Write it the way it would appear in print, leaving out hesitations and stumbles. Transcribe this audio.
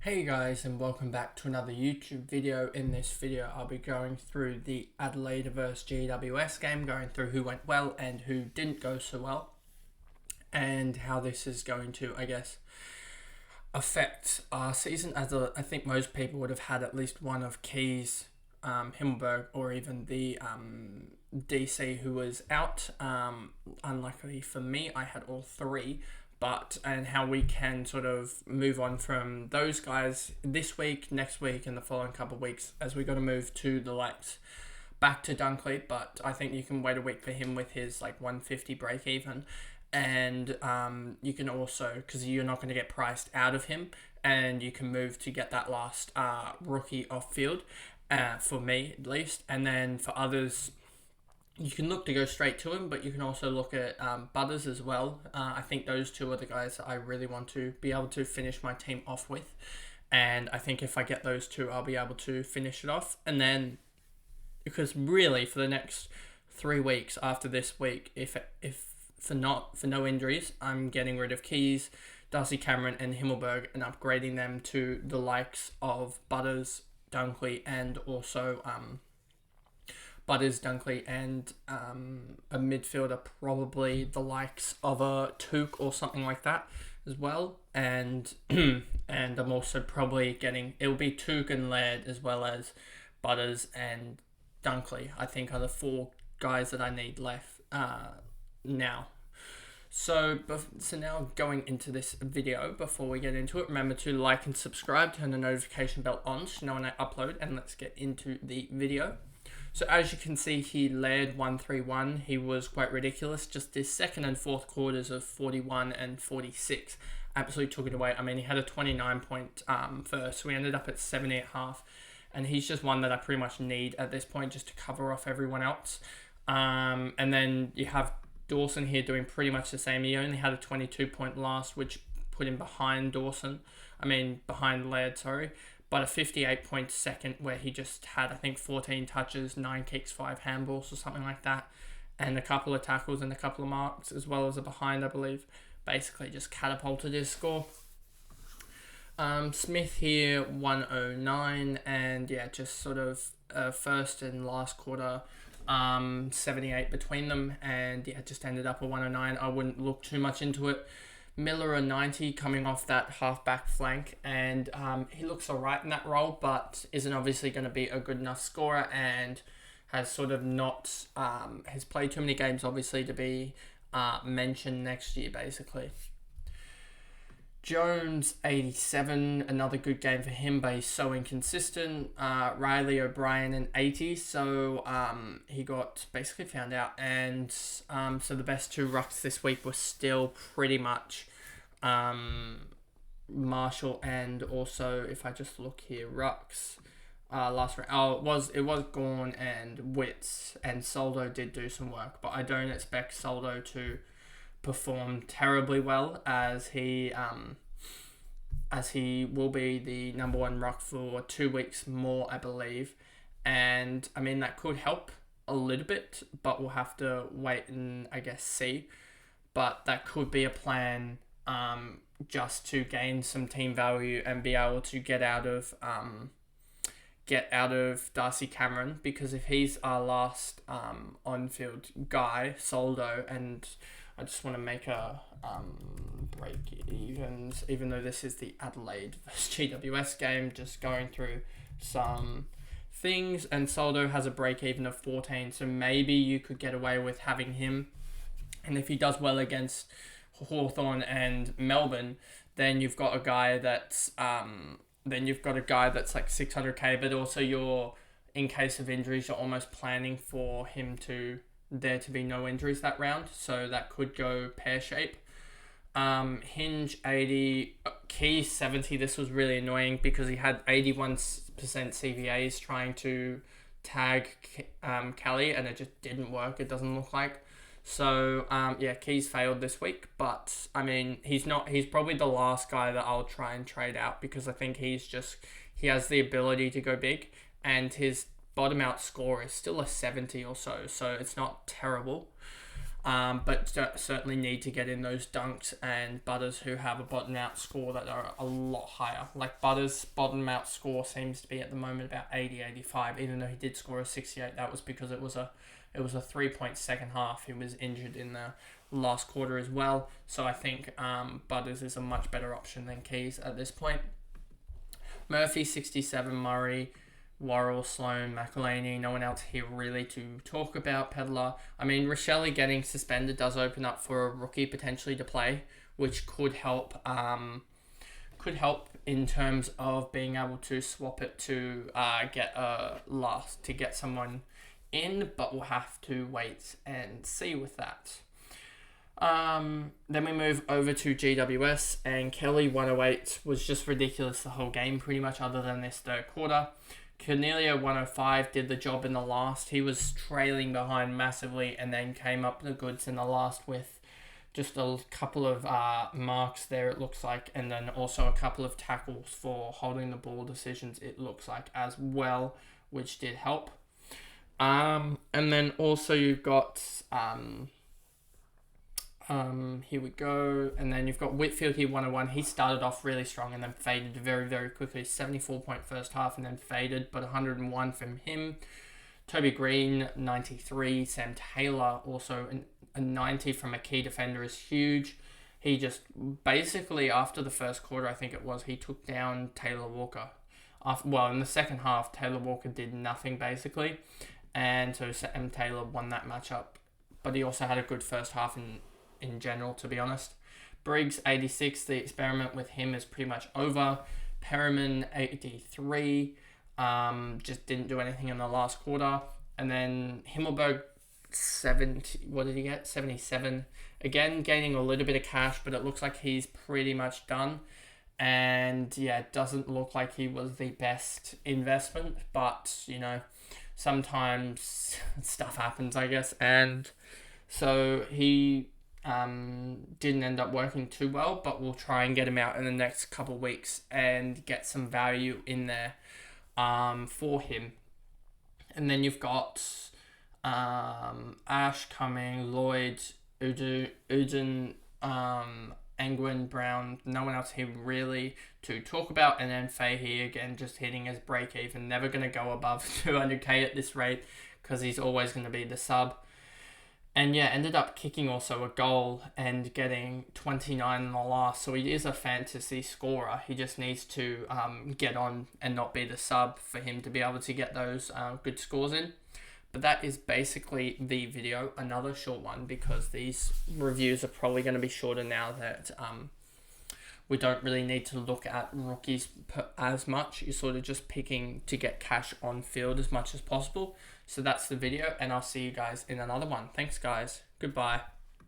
Hey guys, and welcome back to another YouTube video. In this video I'll be going through the Adelaide versus GWS game, going through who went well and who didn't go so well, and how this is going to, affect our season, as I think most people would have had at least one of Keys, Himmelberg, or even the DC who was out. Unluckily for me, I had all three. And how we can sort of move on from those guys this week, next week, and the following couple of weeks, as we're going to move to the likes back to Dunkley. But I think you can wait a week for him with his 150 break even, and you can also, because you're not going to get priced out of him, and you can move to get that last rookie off field, for me at least, and then for others, you can look to go straight to him, but you can also look at Butters as well. I think those two are the guys that I really want to be able to finish my team off with. And I think if I get those two, I'll be able to finish it off. And then, because really for the next 3 weeks after this week, if for no injuries, I'm getting rid of Keys, Darcy Cameron, and Himmelberg, and upgrading them to the likes of Butters, Dunkley, and also Butters, Dunkley, and a midfielder, probably the likes of a Took or something like that as well. And and I'm also probably getting, it'll be Took and LAIRD as well as Butters and Dunkley, I think, are the 4 guys that I need left now. So now going into this video, before we get into it, remember to like and subscribe, turn the notification bell on so you know when I upload, and let's get into the video. So as you can see here, LAIRD 131, he was quite ridiculous. Just his second and fourth quarters of 41 and 46 absolutely took it away. I mean, he had a 29 point first, so we ended up at 70.5, and he's just one that I pretty much need at this point just to cover off everyone else. And then you have Dawson here doing pretty much the same. He only had a 22 point last, which put him behind behind LAIRD, sorry. But a 58 point second, where he just had, I think, 14 touches, 9 kicks, 5 handballs or something like that, and a couple of tackles and a couple of marks, as well as a behind, I believe. Basically just catapulted his score. Smith here, 109, and yeah, just sort of first and last quarter, 78 between them, and yeah, just ended up a 109. I wouldn't look too much into it. Miller a 90 coming off that half-back flank, and he looks alright in that role, but isn't obviously going to be a good enough scorer, and has sort of not has played too many games obviously to be mentioned next year basically. Jones 87, another good game for him, but he's so inconsistent. Riley O'Brien an 80, so he got basically found out, and so the best 2 rucks this week were still pretty much Marshall, and also, if I just look here, rucks last round, it was Gorn and Witts, and Soldo did do some work, but I don't expect Soldo to perform terribly well, as he will be the number 1 ruck for 2 weeks more, I believe. And I mean, that could help a little bit, but we'll have to wait and see. But that could be a plan, just to gain some team value and be able to get out of Darcy Cameron, because if he's our last on-field guy, Soldo, and I just want to make a break evens, even though this is the Adelaide versus GWS game, just going through some things, and Soldo has a break even of 14, so maybe you could get away with having him, and if he does well against Hawthorn and Melbourne, then you've got a guy that's like 600k, but also you're, in case of injuries, you're almost planning for him to there to be no injuries that round, so that could go pear-shape. Hinge 80, Key 70. This was really annoying because he had 81% CVAs trying to tag Kelly, and it just didn't work, it doesn't look like. So yeah, Keys failed this week, but I mean, he's probably the last guy that I'll try and trade out, because I think he has the ability to go big, and his bottom out score is still a 70 or so, so it's not terrible. but certainly need to get in those dunks, and Butters, who have a bottom out score that are a lot higher. Like Butters' bottom out score seems to be at the moment about 80-85, even though he did score a 68. That was because it was a 3-point second half. He was injured in the last quarter as well. So I think Butters is a much better option than Keys at this point. Murphy, 67, Murray, Worrell, Sloan, McElhaney, no one else here really to talk about. Pedler. I mean, Rochelle getting suspended does open up for a rookie potentially to play, which could help in terms of being able to swap it to get someone in, but we'll have to wait and see with that. Then we move over to GWS, and Kelly 108 was just ridiculous the whole game pretty much, other than this third quarter. Cornelia 105 did the job in the last. He was trailing behind massively and then came up the goods in the last with just a couple of marks there, it looks like, and then also a couple of tackles for holding the ball decisions, it looks like, as well, which did help. And then also you've got here we go, and then you've got Whitfield here 101. He started off really strong and then faded very, very quickly. 74-point first half and then faded, but 101 from him. Toby Green 93. Sam Taylor also a 90 from a key defender is huge. He just basically after the first quarter, I think it was, he took down Taylor Walker. In the second half, Taylor Walker did nothing basically, and so Sam Taylor won that matchup. But he also had a good first half in general, to be honest. Briggs 86, the experiment with him is pretty much over. Perriman 83, just didn't do anything in the last quarter. And then Himmelberg 70, what did he get? 77. Again, gaining a little bit of cash, but it looks like he's pretty much done. And yeah, it doesn't look like he was the best investment, but you know, sometimes stuff happens, I guess. And so he didn't end up working too well, but we'll try and get him out in the next couple of weeks and get some value in there for him. And then you've got Ash coming, Lloyd, Uden, Angwin, Brown, no one else here really to talk about, and then Fahey again just hitting his break even, never going to go above 200k at this rate because he's always going to be the sub. And yeah, ended up kicking also a goal and getting 29 in the last. So he is a fantasy scorer. He just needs to get on and not be the sub for him to be able to get those good scores in. But that is basically the video. Another short one because these reviews are probably going to be shorter now that we don't really need to look at rookies as much. You're sort of just picking to get cash on field as much as possible. So that's the video, and I'll see you guys in another one. Thanks, guys. Goodbye.